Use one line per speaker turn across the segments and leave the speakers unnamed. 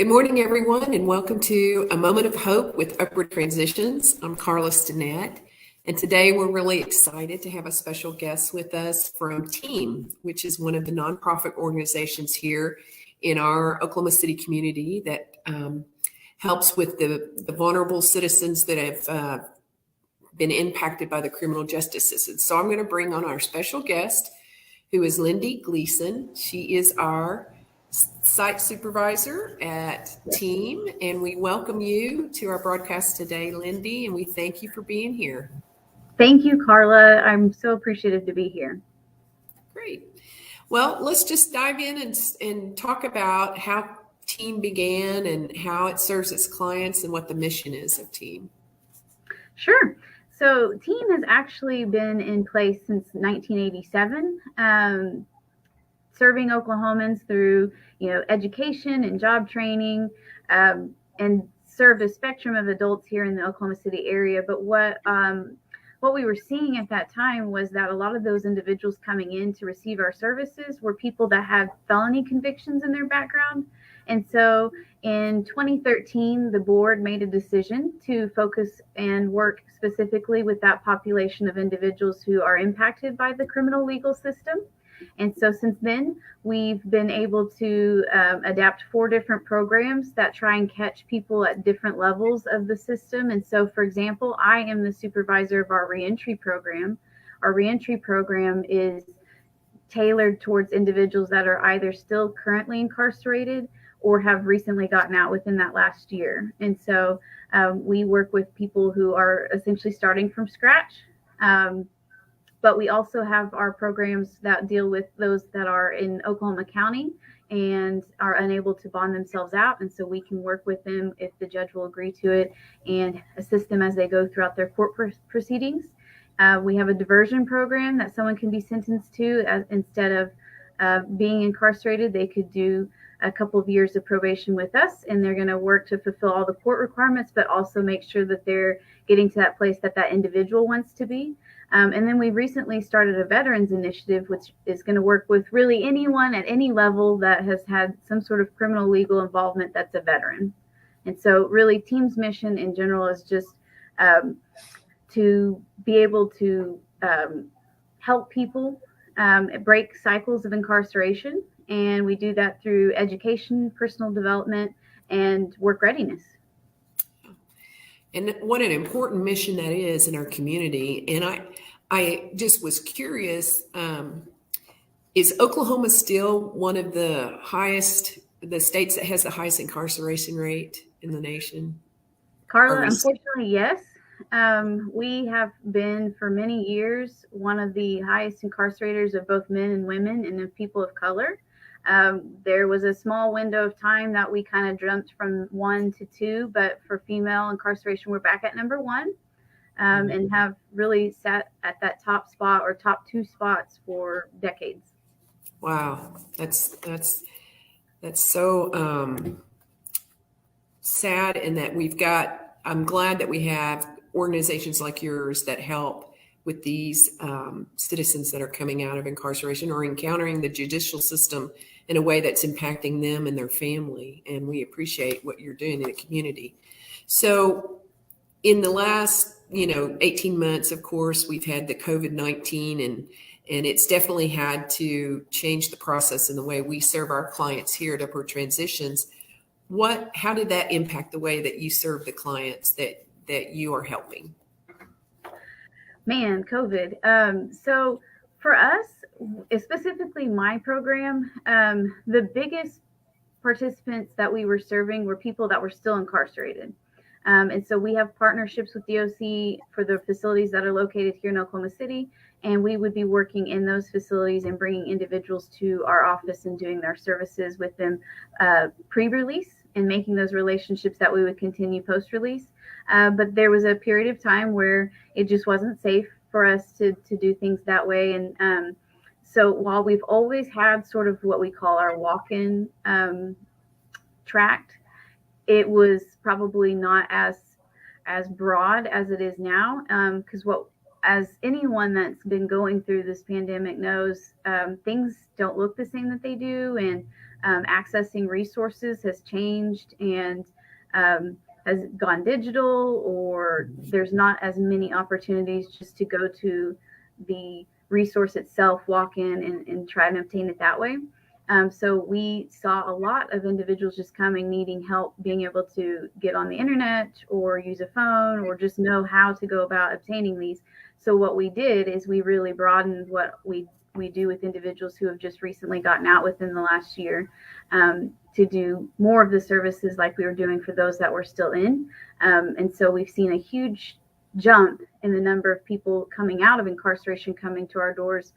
Good morning, everyone, and welcome to A Moment of Hope with Upward Transitions. I'm Carla Stinnett, and today we're really excited to have a special guest with us from TEAM, which is one of the nonprofit organizations here in our Oklahoma City community that helps with the vulnerable citizens that have been impacted by the criminal justice system. So I'm going to bring on our special guest, who is Lindy Gleason. She is our site supervisor at TEAM, and we welcome you to our broadcast today, Lindy, and we thank you for being here.
Thank you, Carla. I'm so appreciative to be here.
Great. Well, let's just dive in and talk about how TEAM began and how it serves its clients and what the mission is of TEAM.
Sure. So TEAM has actually been in place since 1987. Serving Oklahomans through, education and job training, and served a spectrum of adults here in the Oklahoma City area. But what we were seeing at that time was that a lot of those individuals coming in to receive our services were people that had felony convictions in their background. And so in 2013, the board made a decision to focus and work specifically with that population of individuals who are impacted by the criminal legal system. And so since then, we've been able to adapt 4 different programs that try and catch people at different levels of the system. And so, for example, I am the supervisor of our reentry program. Our reentry program is tailored towards individuals that are either still currently incarcerated or have recently gotten out within that last year. And so we work with people who are essentially starting from scratch. But we also have our programs that deal with those that are in Oklahoma County and are unable to bond themselves out. And so we can work with them if the judge will agree to it and assist them as they go throughout their court proceedings. We have a diversion program that someone can be sentenced to instead of being incarcerated. They could do a couple of years of probation with us, and they're going to work to fulfill all the court requirements, but also make sure that they're getting to that place that individual wants to be. And then we recently started a veterans initiative, which is going to work with really anyone at any level that has had some sort of criminal legal involvement that's a veteran. And so really TEAM's mission in general is just to be able to help people break cycles of incarceration. And we do that through education, personal development, and work readiness.
And what an important mission that is in our community. And I just was curious, is Oklahoma still one of the states that has the highest incarceration rate in the nation?
Carla, unfortunately, yes. We have been for many years one of the highest incarcerators of both men and women and of people of color. There was a small window of time that we kind of jumped from 1 to 2, but for female incarceration, we're back at number 1, and have really sat at that top spot or top 2 spots for decades.
Wow, that's so sad, in that I'm glad that we have organizations like yours that help with these citizens that are coming out of incarceration or encountering the judicial system in a way that's impacting them and their family. And we appreciate what you're doing in the community. So in the last, 18 months, of course, we've had the COVID-19 and it's definitely had to change the process in the way we serve our clients here at Upward Transitions. How did that impact the way that you serve the clients that you are helping?
Man, COVID. So for us, specifically my program, the biggest participants that we were serving were people that were still incarcerated. And so we have partnerships with DOC for the facilities that are located here in Oklahoma City. And we would be working in those facilities and bringing individuals to our office and doing their services with them pre-release and making those relationships that we would continue post-release. But there was a period of time where it just wasn't safe for us to do things that way. And so while we've always had sort of what we call our walk-in tract, it was probably not as broad as it is now. Because what as anyone that's been going through this pandemic knows, things don't look the same that they do, and accessing resources has changed and has gone digital, or there's not as many opportunities just to go to the resource itself, walk in and try and obtain it that way. So we saw a lot of individuals just coming, needing help, being able to get on the internet or use a phone or just know how to go about obtaining these. So what we did is we really broadened what we do with individuals who have just recently gotten out within the last year, to do more of the services like we were doing for those that were still in. And so we've seen a huge jump in the number of people coming out of incarceration, coming to our doors,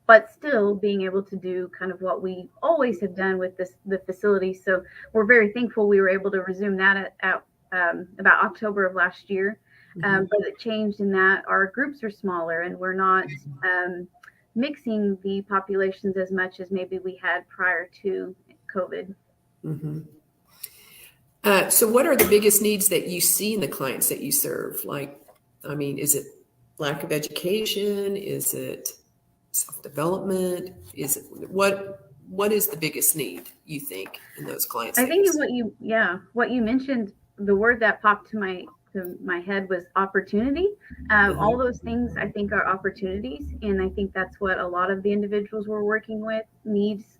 but still being able to do kind of what we always have done with the facility. So we're very thankful we were able to resume that at about October of last year. But it changed in that our groups are smaller and we're not mixing the populations as much as maybe we had prior to COVID.
Mm-hmm. So what are the biggest needs that you see in the clients that you serve? Like, I mean, is it lack of education? Is it self-development? Is it what is the biggest need you think in those clients?
I think what you mentioned, the word that popped to my head was opportunity. All those things I think are opportunities, and I think that's what a lot of the individuals we're working with needs.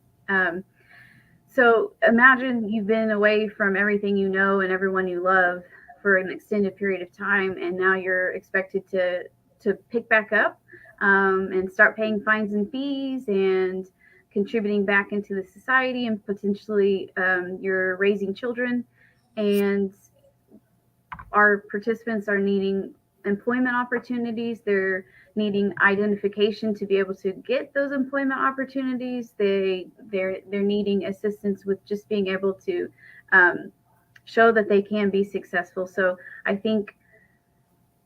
So imagine you've been away from everything you know and everyone you love for an extended period of time, and now you're expected to pick back up and start paying fines and fees and contributing back into the society, and potentially you're raising children, and our participants are needing employment opportunities. They're needing identification to be able to get those employment opportunities. They're needing assistance with just being able to show that they can be successful. So I think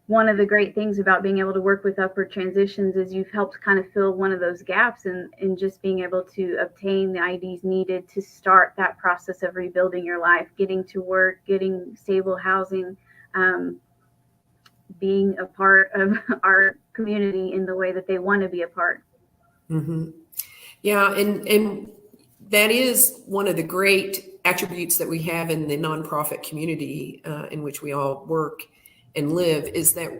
one of the great things about being able to work with Upward Transitions is you've helped kind of fill one of those gaps in just being able to obtain the IDs needed to start that process of rebuilding your life, getting to work, getting stable housing, being a part of our community in the way that they want to be a part.
Mm-hmm. Yeah, and that is one of the great attributes that we have in the nonprofit community in which we all work and live, is that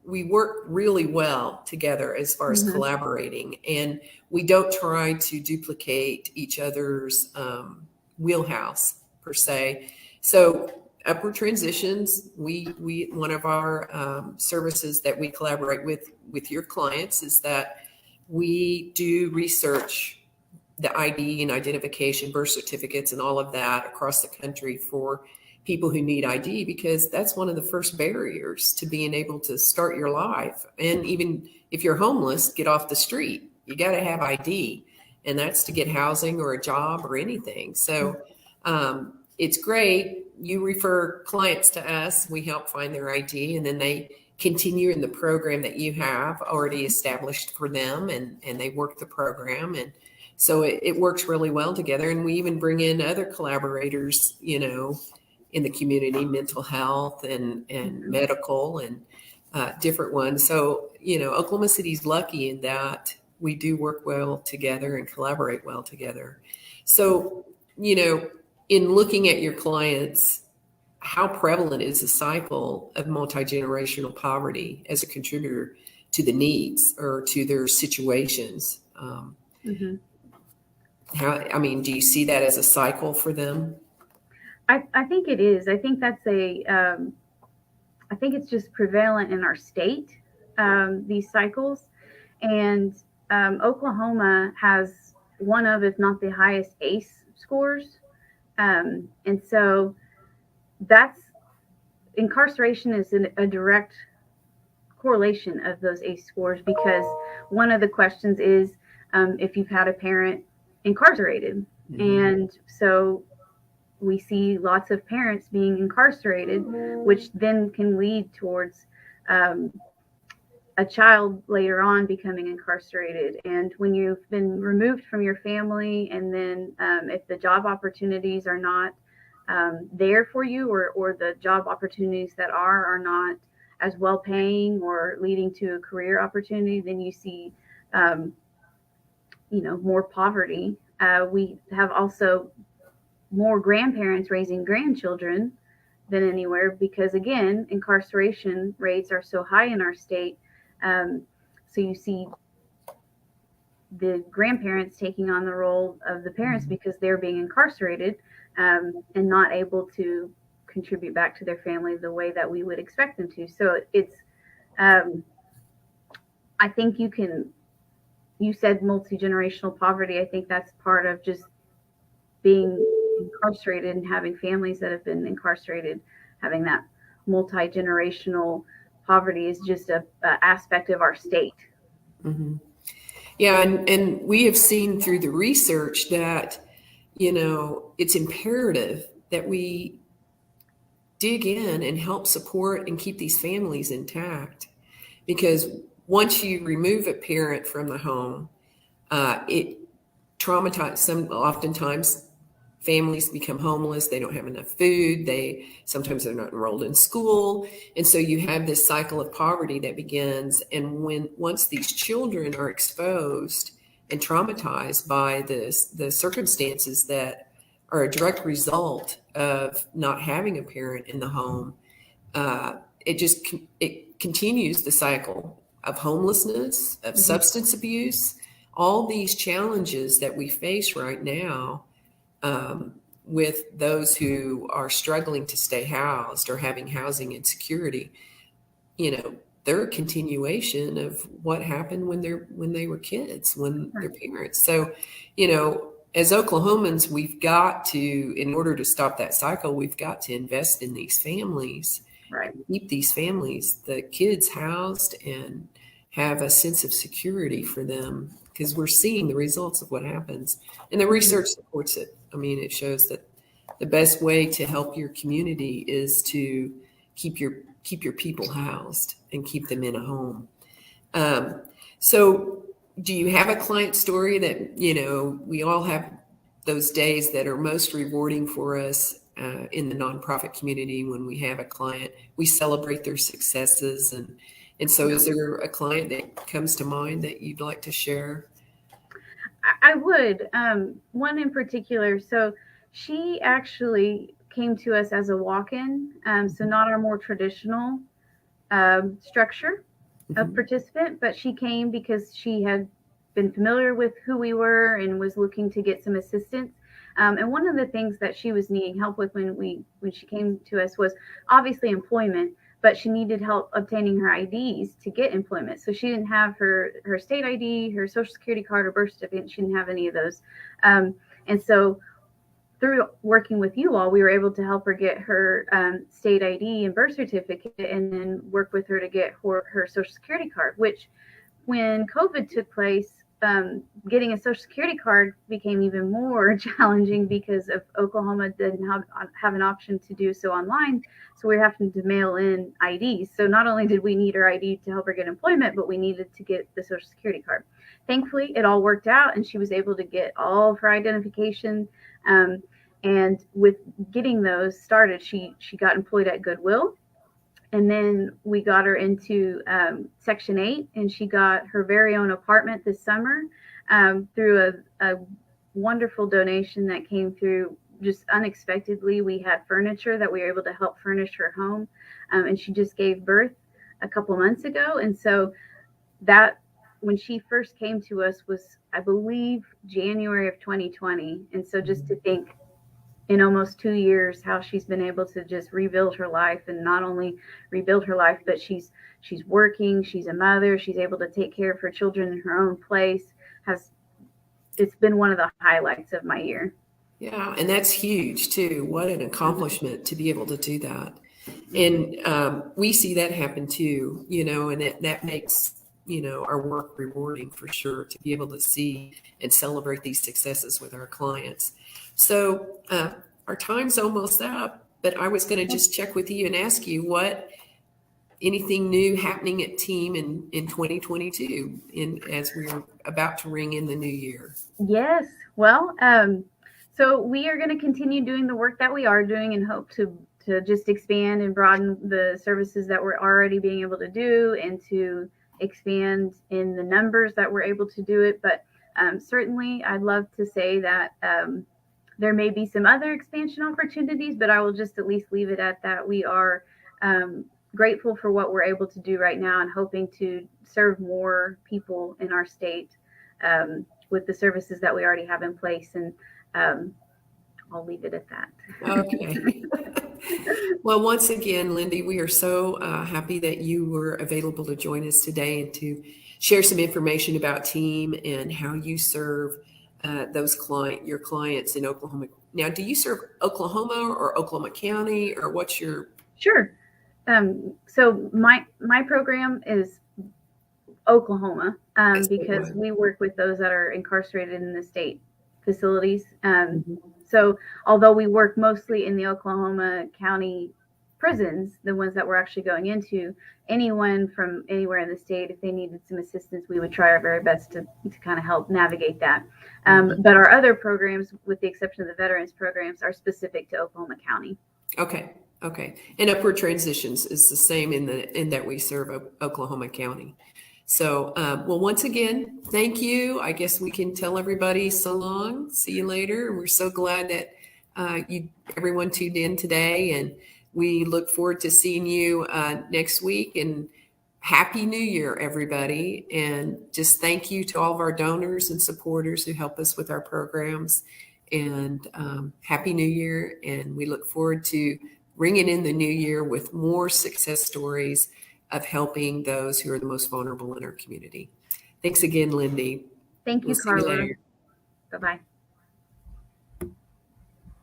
we work really well together as far as collaborating, and we don't try to duplicate each other's wheelhouse per se. So Upward Transitions, we one of our services that we collaborate with your clients is that we do research the ID and identification, birth certificates, and all of that across the country for people who need ID, because that's one of the first barriers to being able to start your life. And even if you're homeless, get off the street, you got to have ID, and that's to get housing or a job or anything. So it's great. You refer clients to us, we help find their ID, and then they continue in the program that you have already established for them, and they work the program. And so it works really well together. And we even bring in other collaborators, in the community, mental health and medical and different ones. So, Oklahoma City's lucky in that we do work well together and collaborate well together. So, in looking at your clients, how prevalent is the cycle of multi-generational poverty as a contributor to the needs or to their situations? Do you see that as a cycle for them?
I think it is. I think that's I think it's just prevalent in our state, these cycles. And Oklahoma has one of, if not the highest ACE scores. And so incarceration is a direct correlation of those ACE scores, because one of the questions is if you've had a parent incarcerated. And so we see lots of parents being incarcerated, which then can lead towards a child later on becoming incarcerated. And when you've been removed from your family, and then if the job opportunities are not there for you, or the job opportunities that are not as well paying or leading to a career opportunity, then you see, more poverty. We have also more grandparents raising grandchildren than anywhere because, again, incarceration rates are so high in our state. So you see the grandparents taking on the role of the parents because they're being incarcerated, and not able to contribute back to their family the way that we would expect them to. So it's, I think you said multi-generational poverty. I think that's part of just being incarcerated and having families that have been incarcerated, having that multi-generational poverty is just a aspect of our state.
Mm-hmm. Yeah, and we have seen through the research that, it's imperative that we dig in and help support and keep these families intact. Because once you remove a parent from the home, it traumatizes some. Oftentimes, families become homeless. They don't have enough food. Sometimes they're not enrolled in school, and so you have this cycle of poverty that begins. And once these children are exposed and traumatized by the circumstances that are a direct result of not having a parent in the home, it continues the cycle of homelessness, of substance abuse, all these challenges that we face right now, with those who are struggling to stay housed or having housing insecurity. They're a continuation of what happened when they were kids, when they're parents. So, as Oklahomans, we've got to, in order to stop that cycle, we've got to invest in these families,
right?
Keep these families, the kids, housed and have a sense of security for them, because we're seeing the results of what happens, and the research supports it. I mean, it shows that the best way to help your community is to keep your people housed and keep them in a home. So do you have a client story that, we all have those days that are most rewarding for us in the nonprofit community when we have a client, we celebrate their successes. And so is there a client that comes to mind that you'd like to share?
I would. One in particular. So she actually came to us as a walk-in, so not our more traditional structure of participant, but she came because she had been familiar with who we were and was looking to get some assistance. And one of the things that she was needing help with when she came to us was obviously employment, but she needed help obtaining her IDs to get employment. So she didn't have her state ID, her social security card, or birth certificate. She didn't have any of those. And so through working with you all, we were able to help her get her state ID and birth certificate, and then work with her to get her social security card, which when COVID took place, getting a social security card became even more challenging because of Oklahoma didn't have an option to do so online. So we were having to mail in IDs. So not only did we need her ID to help her get employment, but we needed to get the social security card. Thankfully, it all worked out and she was able to get all of her identification. And with getting those started, she got employed at Goodwill. And then we got her into Section 8, and she got her very own apartment this summer through a wonderful donation that came through just unexpectedly. We had furniture that we were able to help furnish her home, and she just gave birth a couple months ago. And so that, when she first came to us, was, I believe, January of 2020. And so just to think, in almost 2 years, how she's been able to just rebuild her life, and not only rebuild her life, but she's working, she's a mother, she's able to take care of her children in her own place. It's been one of the highlights of my year.
Yeah, and that's huge too. What an accomplishment to be able to do that. And we see that happen too, and that makes, our work rewarding for sure, to be able to see and celebrate these successes with our clients. So our time's almost up, but I was going to just check with you and ask you anything new happening at Team in 2022 as we're about to ring in the new year.
Yes. Well, so we are going to continue doing the work that we are doing and hope to to just expand and broaden the services that we're already being able to do, and to expand in the numbers that we're able to do it. But certainly, I'd love to say that there may be some other expansion opportunities, but I will just at least leave it at that. We are grateful for what we're able to do right now, and hoping to serve more people in our state with the services that we already have in place. And I'll leave it at that.
Okay. Well, once again, Lindy, we are so happy that you were available to join us today and to share some information about TEAM and how you serve your clients in Oklahoma. Now, do you serve Oklahoma or Oklahoma County, or what's your?
Sure. So my program is Oklahoma, because we work with those that are incarcerated in the state facilities. So although we work mostly in the Oklahoma County prisons, the ones that we're actually going into, anyone from anywhere in the state, if they needed some assistance, we would try our very best to kind of help navigate that. But our other programs, with the exception of the veterans programs, are specific to Oklahoma County.
Okay. And Upward Transitions is the same in that we serve Oklahoma County. So, well, once again, thank you. I guess we can tell everybody so long. See you later. We're so glad that everyone tuned in today, and we look forward to seeing you next week. And Happy New Year, everybody. And just thank you to all of our donors and supporters who help us with our programs. And Happy New Year. And we look forward to ringing in the new year with more success stories of helping those who are the most vulnerable in our community. Thanks again, Lindy.
Thank you, Carla. Bye-bye.